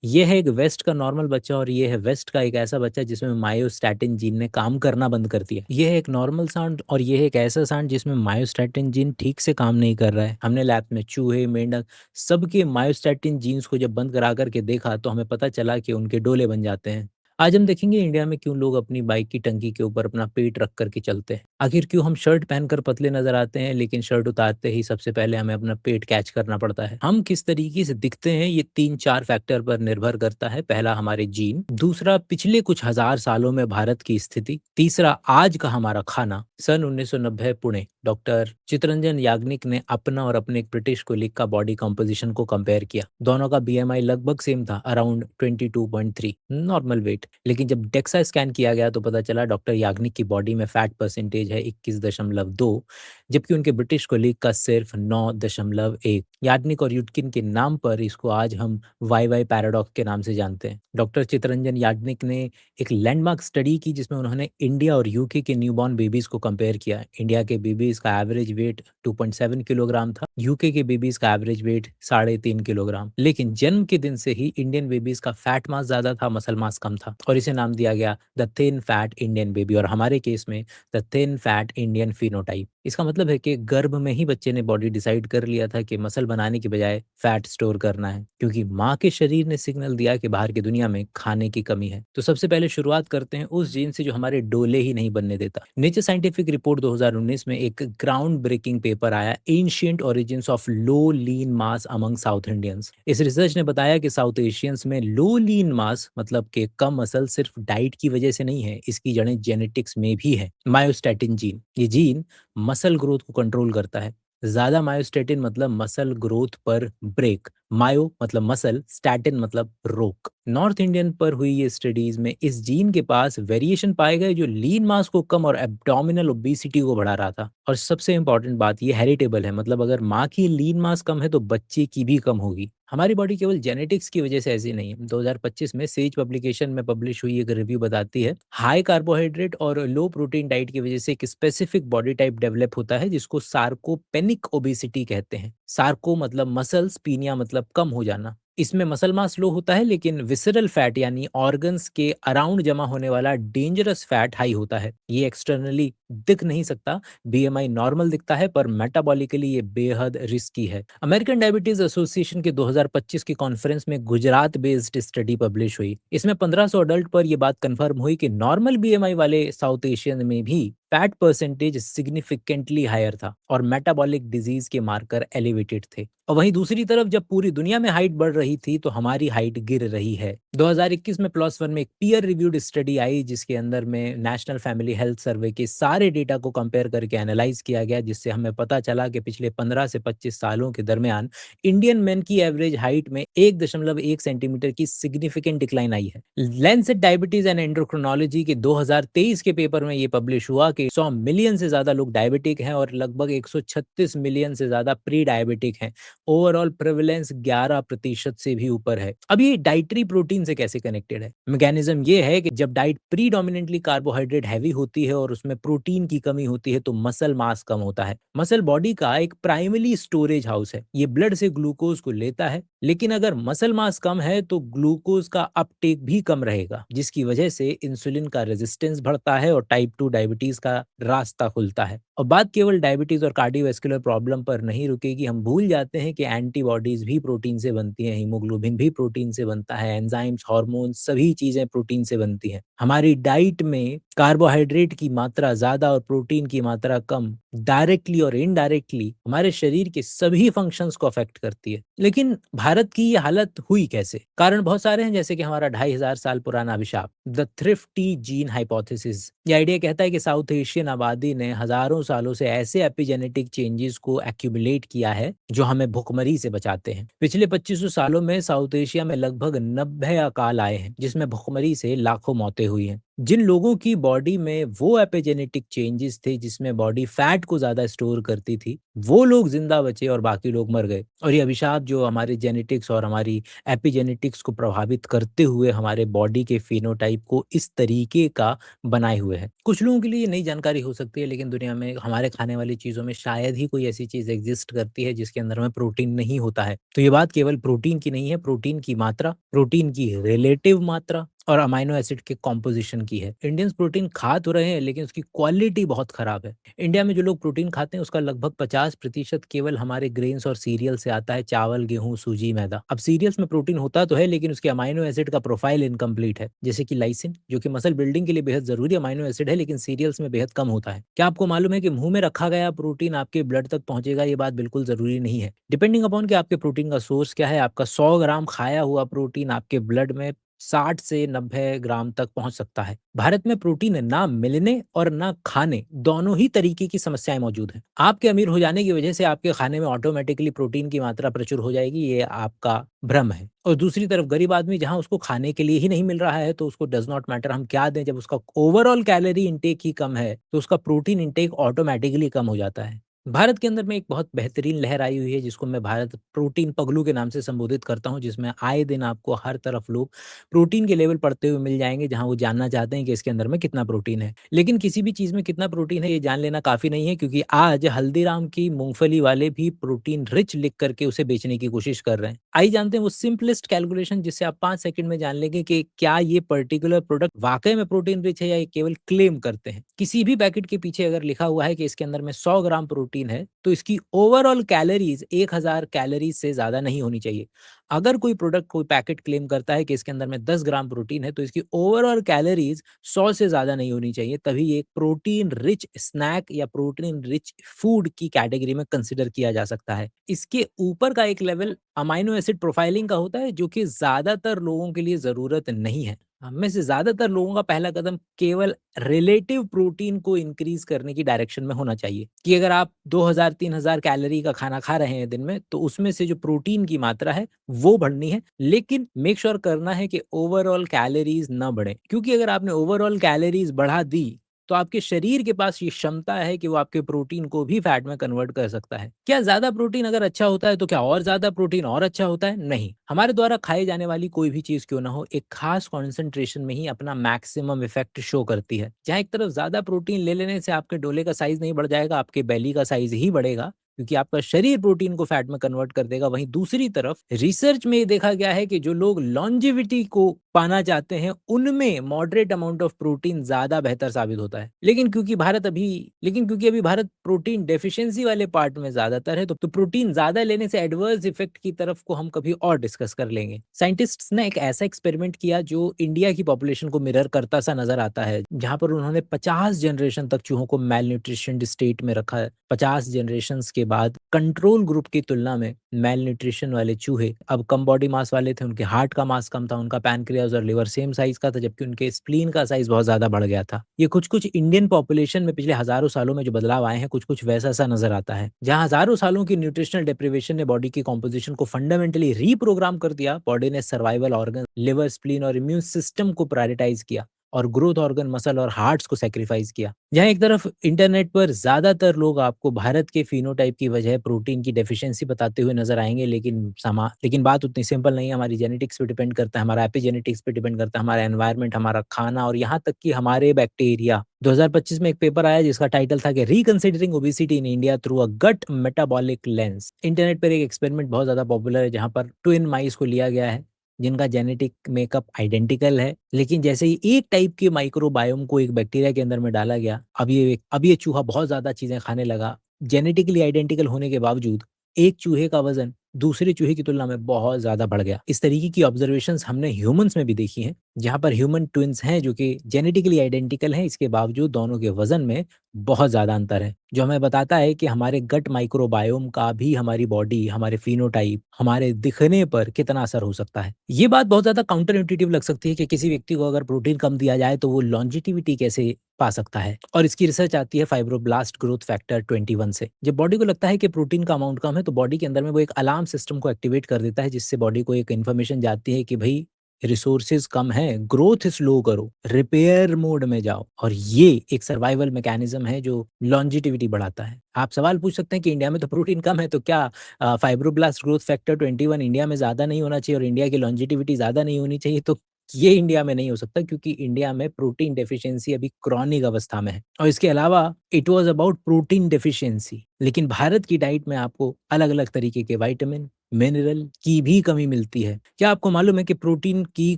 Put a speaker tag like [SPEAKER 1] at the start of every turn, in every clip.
[SPEAKER 1] ये है एक वेस्ट का नॉर्मल बच्चा और ये है वेस्ट का एक ऐसा बच्चा जिसमें मायोस्टैटिन जीन ने काम करना बंद कर दिया। ये है एक नॉर्मल सांड और ये है एक ऐसा सांड जिसमें मायोस्टैटिन जीन ठीक से काम नहीं कर रहा है। हमने लैब में चूहे, मेंढक सबके मायोस्टैटिन जीन्स को जब बंद करा करके देखा तो हमें पता चला कि उनके डोले बन जाते हैं। आज हम देखेंगे इंडिया में क्यों लोग अपनी बाइक की टंकी के ऊपर अपना पेट रख करके चलते हैं। आखिर क्यों हम शर्ट पहनकर पतले नजर आते हैं लेकिन शर्ट उतारते ही सबसे पहले हमें अपना पेट कैच करना पड़ता है। हम किस तरीके से दिखते हैं ये 3-4 फैक्टर पर निर्भर करता है। पहला हमारे जीन, दूसरा पिछले कुछ हजार सालों में भारत की स्थिति, तीसरा आज का हमारा खाना। सन 1990 पुणे, डॉक्टर चितरंजन याग्निक ने अपना और अपने एक ब्रिटिश कोलीग का बॉडी कंपोजिशन को कंपेयर किया। दोनों का बीएमआई लगभग सेम था, अराउंड 22.3 नॉर्मल वेट। लेकिन जब डेक्सा स्कैन किया गया तो पता चला डॉक्टर याग्निक की बॉडी में फैट परसेंटेज है 21.2, जबकि उनके ब्रिटिश कोलीग का सिर्फ 9.1। याग्निक और यूटकिन के नाम पर इसको आज हम वाई वाई पैराडॉक्स के नाम से जानते हैं। डॉक्टर चितरंजन याग्निक ने एक लैंडमार्क स्टडी की जिसमें उन्होंने इंडिया और यूके के न्यूबॉर्न बेबीज को कंपेयर किया। इंडिया के बेबीज का एवरेज वेट 2.7 किलोग्राम था, यूके के बेबीज का एवरेज वेट 3.5 किलोग्राम। लेकिन जन्म के दिन से ही इंडियन बेबीज का फैट मास ज्यादा था, मसल मास कम था और इसे नाम दिया गया the thin fat Indian baby, और हमारे केस में the thin fat Indian phenotype. इसका मतलब है कि गर्भ में ही बच्चे ने बॉडी डिसाइड कर लिया था कि मसल बनाने की बजाय फैट स्टोर करना है, क्योंकि माँ के शरीर ने सिग्नल दिया कि बाहर की दुनिया में खाने की कमी है। तो सबसे पहले शुरुआत करते हैं उस जीन से जो हमारे डोले ही नहीं बनने देता। नेचर साइंटिफिक रिपोर्ट 2019 में एक ग्राउंड ब्रेकिंग पेपर आया, ancient origins of low lean mass among south Indians. इस रिसर्च ने बताया कि साउथ एशियंस में लो लीन मास मतलब के कम मसल सिर्फ डाइट की वजह से नहीं है, इसकी जड़ें जेनेटिक्स में भी है। मायोस्टैटिन जीन, ये जीन मसल ग्रोथ को कंट्रोल करता है। ज्यादा मायोस्टैटिन मतलब मसल ग्रोथ पर ब्रेक, मायो मतलब मसल, स्टैटिन मतलब रोक। नॉर्थ इंडियन पर हुई ये स्टडीज में इस जीन के पास वेरिएशन पाए गए जो लीन मास को कम और एब्डोमिनल ओबेसिटी को बढ़ा रहा था। और सबसे इंपॉर्टेंट बात, ये हेरिटेबल है, मतलब अगर माँ की लीन मास कम है तो बच्चे की भी कम होगी। हमारी बॉडी केवल जेनेटिक्स की वजह से ऐसी नहीं है। 2025 में सेज पब्लिकेशन में पब्लिश हुई एक रिव्यू बताती है हाई कार्बोहाइड्रेट और लो प्रोटीन डाइट की वजह से एक स्पेसिफिक बॉडी टाइप डेवलप होता है जिसको सार्कोपेनिक ओबेसिटी कहते हैं। सार्को मतलब मसल्स, पीनिया मतलब कम हो जाना। इसमें मसल मास लो होता है लेकिन विसरल फैट यानी ऑर्गन्स के अराउंड जमा होने वाला डेंजरस फैट हाई होता है। ये एक्सटर्नली दिख नहीं सकता, बीएमआई नॉर्मल दिखता है पर मेटाबॉलिकली ये बेहद रिस्की है। अमेरिकन डायबिटीज एसोसिएशन के 2025 की कॉन्फ्रेंस में गुजरात बेस्ड स्टडी पब्लिश हुई। इसमें 1500 अडल्ट पर यह बात कंफर्म हुई कि नॉर्मल बीएमआई वाले साउथ एशियन में भी फैट परसेंटेज सिग्निफिकेंटली हायर था और मेटाबॉलिक डिजीज के मार्कर एलिवेटेड थे। और वहीं दूसरी तरफ जब पूरी दुनिया में हाइट बढ़ रही थी तो हमारी हाइट गिर रही है। 2021 में प्लस वन में एक पीयर रिव्यूड स्टडी आई जिसके अंदर में नेशनल फैमिली हेल्थ सर्वे के सारे डेटा को कंपेयर करके एनालाइज किया गया, जिससे हमें पता चला कि पिछले 15 से 25 सालों के दरमियान इंडियन मेन की एवरेज हाइट में 1.1 सेंटीमीटर की सिग्निफिकेंट डिक्लाइन आई है। लैंसेट डायबिटीज एंड एंडोक्रिनोलॉजी के 2023 के पेपर में ये पब्लिश हुआ कि 100 मिलियन से ज्यादा लोग डायबिटिक हैं और लगभग 136 मिलियन से ज्यादा प्री डायबिटिक हैं। ओवरऑल प्रेवलेंस 11% से भी ऊपर है। अब ये डाइटरी प्रोटीन से कैसे कनेक्टेड है? मैकेनिज्म ये है कि जब डाइट प्रीडोमिनेंटली कार्बोहाइड्रेट हैवी होती है और उसमें प्रोटीन की कमी होती है तो मसल मास कम होता है। मसल बॉडी का एक प्राइमरी स्टोरेज हाउस है, ये ब्लड से ग्लूकोज को लेता है, लेकिन अगर मसल मास कम है तो ग्लूकोज का अपटेक भी कम रहेगा, जिसकी वजह से इंसुलिन का रेजिस्टेंस बढ़ता है और टाइप 2 डायबिटीज का रास्ता खुलता है। और बात केवल डायबिटीज और कार्डियोवैस्कुलर प्रॉब्लम पर नहीं रुकेगी, हम भूल जाते हैं कि एंटीबॉडीज भी प्रोटीन से बनती हैं, हीमोग्लोबिन भी प्रोटीन से बनता है, एंजाइम्स, हार्मोन, सभी चीजें प्रोटीन से बनती हैं। हमारी डाइट में कार्बोहाइड्रेट की मात्रा ज्यादा और प्रोटीन की मात्रा कम डायरेक्टली और इनडायरेक्टली हमारे शरीर के सभी फंक्शंस को अफेक्ट करती है। लेकिन भारत की ये हालत हुई कैसे? कारण बहुत सारे हैं, जैसे कि हमारा 2500 साल पुराना अभिशाप, द थ्रिफ्टी जीन हाइपोथेसिस। ये आइडिया कहता है कि साउथ एशियन आबादी ने हजारों सालों से ऐसे एपिजेनेटिक चेंजेस को एक्यूमुलेट किया है जो हमें भुखमरी से बचाते हैं। पिछले 2500 सालों में साउथ एशिया में लगभग 90 अकाल आए हैं जिसमें भुखमरी से लाखों मौतें हुई हैं। जिन लोगों की बॉडी में वो एपिजेनेटिक चेंजेस थे जिसमें बॉडी फैट को ज़्यादा स्टोर करती थी, वो लोग ज़िंदा बचे और बाकी लोग मर गए। और ये अभिशाप जो हमारे जेनेटिक्स और हमारी एपिजेनेटिक्स को प्रभावित करते हुए हमारे बॉडी के फेनोटाइप को इस तरीके का बनाए हुए है। कुछ लोगों के लिए ये नई जानकारी हो सकती है, लेकिन दुनिया में हमारे खाने वाली चीज़ों में शायद ही कोई ऐसी चीज़ एग्ज़िस्ट करती है जिसके अंदर में प्रोटीन नहीं होता है। तो ये बात केवल प्रोटीन की नहीं है, प्रोटीन की मात्रा, प्रोटीन की रिलेटिव मात्रा और अमाइनो एसिड के कॉम्पोजिशन की है। इंडियंस प्रोटीन खा तो रहे हैं, लेकिन उसकी क्वालिटी बहुत खराब है। इंडिया में जो लोग प्रोटीन खाते हैं उसका लगभग 50% केवल हमारे ग्रेन्स और सीरियल से आता है, चावल, गेहूँ, सूजी, मैदा। अब सीरियल्स में प्रोटीन होता तो है, लेकिन उसके अमाइनो एसिड का प्रोफाइल इनकम्प्लीट है। जैसे कि लाइसिन, जो कि मसल बिल्डिंग के लिए बेहद ज़रूरी अमाइनो एसिड है, लेकिन सीरियल्स में बेहद कम होता है। क्या आपको मालूम है कि मुँह में रखा गया प्रोटीन आपके ब्लड तक पहुँचेगा? ये बात बिल्कुल ज़रूरी नहीं है। डिपेंडिंग अपॉन कि आपके प्रोटीन का सोर्स क्या है, आपका 100 ग्राम खाया हुआ प्रोटीन आपके ब्लड में 60 से 90 ग्राम तक पहुंच सकता है। भारत में प्रोटीन ना मिलने और ना खाने, दोनों ही तरीके की समस्याएं मौजूद हैं। आपके अमीर हो जाने की वजह से आपके खाने में ऑटोमेटिकली प्रोटीन की मात्रा प्रचुर हो जाएगी, ये आपका भ्रम है। और दूसरी तरफ गरीब आदमी जहां उसको खाने के लिए ही नहीं मिल रहा है, तो उसको डज नॉट मैटर हम क्या दें, जब उसका ओवरऑल कैलोरी इंटेक ही कम है तो उसका प्रोटीन इंटेक ऑटोमेटिकली कम हो जाता है। भारत के अंदर में एक बहुत बेहतरीन लहर आई हुई है जिसको मैं भारत प्रोटीन पगलू के नाम से संबोधित करता हूं, जिसमें आए दिन आपको हर तरफ लोग प्रोटीन के लेवल पढ़ते हुए मिल जाएँगे, जहाँ वो जानना चाहते हैं कि इसके अंदर में कितना प्रोटीन है। लेकिन किसी भी चीज़ में कितना प्रोटीन है ये जान लेना काफ़ी नहीं है, क्योंकि आज हल्दीराम की मूँगफली वाले भी प्रोटीन रिच लिख करके उसे बेचने की कोशिश कर रहे हैं। आइए जानते हैं वो सिंपलेस्ट कैलकुलेशन जिससे आप 5 सेकंड में जान लेंगे कि क्या ये पर्टिकुलर प्रोडक्ट वाक़ई में प्रोटीन रिच है या ये केवल क्लेम करते हैं। किसी भी पैकेट के पीछे अगर लिखा हुआ है कि इसके अंदर में 100 ग्राम प्रोटीन है, तो इसकी ओवरऑल कैलोरीज़ 1000 कैलोरीज़ से ज़्यादा नहीं होनी चाहिए। अगर कोई प्रोडक्ट, कोई पैकेट क्लेम करता है कि इसके अंदर में 10 ग्राम प्रोटीन है, तो इसकी ओवरऑल कैलोरीज 100 से ज़्यादा नहीं होनी चाहिए, तभी ये एक प्रोटीन रिच स्नैक या प्रोटीन रिच फूड की कैटेगरी में कंसिडर किया जा सकता है। इसके ऊपर का एक लेवल अमाइनो एसिड प्रोफाइलिंग का होता है, जो कि ज़्यादातर लोगों के लिए ज़रूरत नहीं है। हम में से ज़्यादातर लोगों का पहला कदम केवल रिलेटिव प्रोटीन को इंक्रीज़ करने की डायरेक्शन में होना चाहिए, कि अगर आप 2000-3000 कैलोरी का खाना खा रहे हैं दिन में, तो उसमें से जो प्रोटीन की मात्रा है वो बढ़नी है, लेकिन मेक श्योर करना है कि ओवरऑल कैलोरीज ना बढ़े, क्योंकि अगर आपने ओवरऑल कैलोरीज बढ़ा दी तो आपके शरीर के पास ये क्षमता है कि वो आपके प्रोटीन को भी फैट में कन्वर्ट कर सकता है। क्या ज्यादा प्रोटीन अगर अच्छा होता है तो क्या और ज्यादा प्रोटीन और अच्छा होता है? नहीं। हमारे द्वारा खाई जाने वाली कोई भी चीज क्यों ना हो, एक खास कॉन्सेंट्रेशन में ही अपना मैक्सिमम इफेक्ट शो करती है। जहाँ एक तरफ ज्यादा प्रोटीन ले लेने से आपके डोले का साइज नहीं बढ़ जाएगा, आपके बेली का साइज ही बढ़ेगा, क्योंकि आपका शरीर प्रोटीन को फैट में कन्वर्ट कर देगा। वहीं दूसरी तरफ रिसर्च में ये देखा गया है कि जो लोग लॉन्जेविटी को पाना चाहते हैं, उनमें मॉडरेट अमाउंट ऑफ प्रोटीन ज्यादा बेहतर साबित होता है। लेकिन क्योंकि अभी भारत प्रोटीन डेफिशिएंसी वाले पार्ट में ज्यादातर है, तो प्रोटीन ज्यादा लेने से एडवर्स इफेक्ट की तरफ को हम कभी और डिस्कस कर लेंगे। साइंटिस्ट्स ने एक ऐसा एक्सपेरिमेंट किया जो इंडिया की पॉपुलेशन को मिरर करता सा नजर आता है, जहां पर उन्होंने 50 जनरेशन तक चूहों को मेल न्यूट्रिशन स्टेट में रखा है। 50 जनरेशन के बाद कंट्रोल ग्रुप की तुलना में मेल न्यूट्रिशन वाले चूहे अब कम बॉडी मास वाले थे, उनके हार्ट का मास कम था, उनका पैनक्रियाज और लिवर सेम साइज का था, जबकि उनके स्प्लीन का साइज बहुत ज्यादा बढ़ गया था। ये कुछ कुछ इंडियन पॉपुलेशन में पिछले हजारों सालों में जो बदलाव आए हैं, कुछ कुछ वैसा सा नजर आता है। जहां हजारों सालों की न्यूट्रिशनल डिप्रिवेशन ने बॉडी की कॉम्पोजिशन को फंडामेंटली रीप्रोग्राम कर दिया, बॉडी ने सर्वाइवल ऑर्गन, लिवर, स्प्लीन और इम्यून सिस्टम को प्रायोरिटाइज किया और ग्रोथ ऑर्गन, मसल और हार्ट्स को सैक्रिफाइस किया। जहाँ एक तरफ इंटरनेट पर ज्यादातर लोग आपको भारत के फिनोटाइप की वजह प्रोटीन की डेफिशिएंसी बताते हुए नजर आएंगे, लेकिन बात उतनी सिंपल नहीं है। हमारी जेनेटिक्स पे डिपेंड करता है, हमारा एपिजेनेटिक्स पे डिपेंड करता है, हमारा एनवायरनमेंट, हमारा खाना और यहाँ तक कि हमारे बैक्टीरिया। 2025 में एक पेपर आया जिसका टाइटल था कि reconsidering obesity in India through a gut metabolic lens. Internet पर एक एक्सपेरिमेंट बहुत ज्यादा पॉपुलर है, जहाँ पर ट्विन माइस को लिया गया है जिनका जेनेटिक मेकअप आइडेंटिकल है, लेकिन जैसे ही एक टाइप के माइक्रोबायोम को एक बैक्टीरिया के अंदर में डाला गया, अब ये चूहा बहुत ज्यादा चीजें खाने लगा। जेनेटिकली आइडेंटिकल होने के बावजूद एक चूहे का वजन दूसरे चूहे की तुलना में बहुत ज्यादा बढ़ गया। इस तरीके की ऑब्जर्वेशंस हमने ह्यूमंस में भी देखी हैं, जहां पर ह्यूमन ट्विन्स हैं जो कि जेनेटिकली आइडेंटिकल हैं, इसके बावजूद दोनों के वजन में बहुत ज्यादा अंतर है, जो हमें बताता है कि हमारे गट माइक्रोबायोम का भी हमारी बॉडी, हमारे फिनोटाइप, हमारे दिखने पर कितना असर हो सकता है। ये बात बहुत ज्यादा काउंटर इंट्यूटिव लग सकती है कि किसी व्यक्ति को अगर प्रोटीन कम दिया जाए तो वो लॉन्जिटिविटी कैसे पा सकता है, और इसकी रिसर्च आती है फाइब्रोब्लास्ट ग्रोथ फैक्टर 21 से। जब बॉडी को लगता है कि प्रोटीन का अमाउंट कम है, तो बॉडी के अंदर में वो एक अलार्म सिस्टम को एक्टिवेट कर देता है, जिससे बॉडी को एक इन्फॉर्मेशन जाती है कि भाई रिसोर्सेज कम है, ग्रोथ स्लो करो, रिपेयर मोड में जाओ, और ये एक सर्वाइवल मैकेनिज्म है जो लॉन्जिटिविटी बढ़ाता है। आप सवाल पूछ सकते हैं कि इंडिया में तो प्रोटीन कम है, तो क्या फाइब्रोब्लास्ट ग्रोथ फैक्टर 21 इंडिया में ज़्यादा नहीं होना चाहिए और इंडिया की लॉन्जिटिविटी ज़्यादा नहीं होनी चाहिए? तो ये इंडिया में नहीं हो सकता, क्योंकि इंडिया में प्रोटीन डेफिशिएंसी अभी क्रॉनिक अवस्था में है, और इसके अलावा it was about protein deficiency. लेकिन भारत की डाइट में आपको अलग-अलग तरीके के विटामिन, मिनरल की भी कमी मिलती है। क्या आपको मालूम है कि प्रोटीन की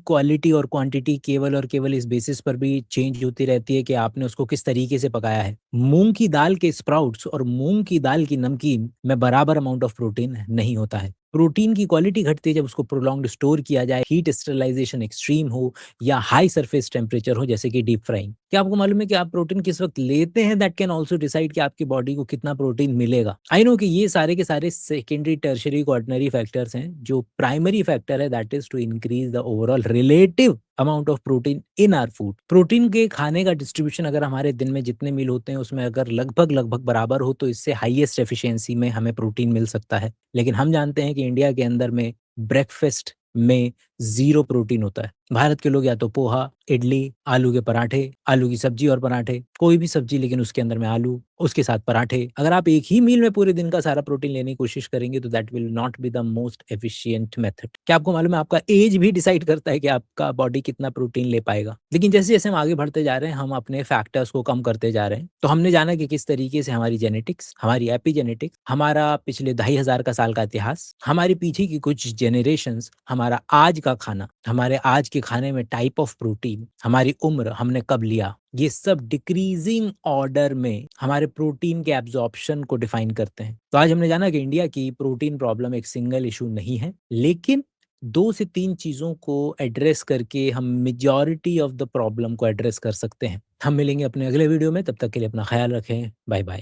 [SPEAKER 1] क्वालिटी और क्वांटिटी केवल और केवल इस बेसिस पर भी चेंज होती रहती है कि आपने उसको किस तरीके से पकाया है? मूँग की दाल के स्प्राउट्स और मूँग की दाल की नमकीन में बराबर अमाउंट ऑफ प्रोटीन नहीं होता है। प्रोटीन की क्वालिटी घटती है जब उसको प्रोलॉन्ग्ड स्टोर किया जाए, हीट स्टरलाइज़ेशन एक्सट्रीम हो या हाई सरफेस टेम्परेचर हो, जैसे कि डीप फ्राइंग। क्या आपको मालूम है कि आप प्रोटीन किस वक़्त लेते हैं, दैट कैन आल्सो डिसाइड कि आपकी बॉडी को कितना प्रोटीन मिलेगा। आई नो कि ये सारे के सारे सेकेंडरी, टर्शियरी, क्वाटरनरी फैक्टर्स हैं। जो प्राइमरी फैक्टर है that is to increase the overall relative amount of protein in our food. Protein के खाने का डिस्ट्रीब्यूशन अगर हमारे दिन में जितने मील होते हैं उसमें अगर लगभग-लगभग बराबर हो, तो इससे हाईएस्ट एफिशिएंसी में हमें प्रोटीन मिल सकता है। लेकिन हम जानते हैं कि इंडिया के अंदर में ब्रेकफ़ास्ट में 0 प्रोटीन होता है। भारत के लोग या तो पोहा, इडली, आलू के पराठे, आलू की सब्जी और पराठे, कोई भी सब्जी लेकिन उसके अंदर में आलू, उसके साथ पराठे। अगर आप एक ही मील में पूरे दिन का सारा प्रोटीन लेने की कोशिश करेंगे तो that will not be the most efficient method. क्या आपको मालूम है आपका ऐज भी डिसाइड करता है कि आपका बॉडी कितना प्रोटीन ले पाएगा? लेकिन जैसे-जैसे हम आगे बढ़ते जा रहे हैं, हम अपने फैक्टर्स को कम करते जा रहे हैं। तो हमने जाना कि किस तरीके से हमारी जेनेटिक्स, हमारी एपिजेनेटिक्स, हमारा पिछले 2500 का साल का इतिहास, हमारे पीछे की कुछ जनरेशंस, हमारा आज का खाना, हमारे आज के खाने में टाइप ऑफ प्रोटीन, हमारी उम्र, हमने कब लिया, ये सब डिक्रीजिंग ऑर्डर में हमारे प्रोटीन के एब्जॉर्प्शन को डिफाइन करते हैं। तो आज हमने जाना कि इंडिया की प्रोटीन प्रॉब्लम एक सिंगल इशू नहीं है, लेकिन 2 से 3 चीज़ों को एड्रेस करके हम मेजॉरिटी ऑफ द प्रॉब्लम को एड्रेस कर सकते हैं। हम मिलेंगे अपने अगले वीडियो में, तब तक के लिए अपना ख्याल रखें। Bye bye.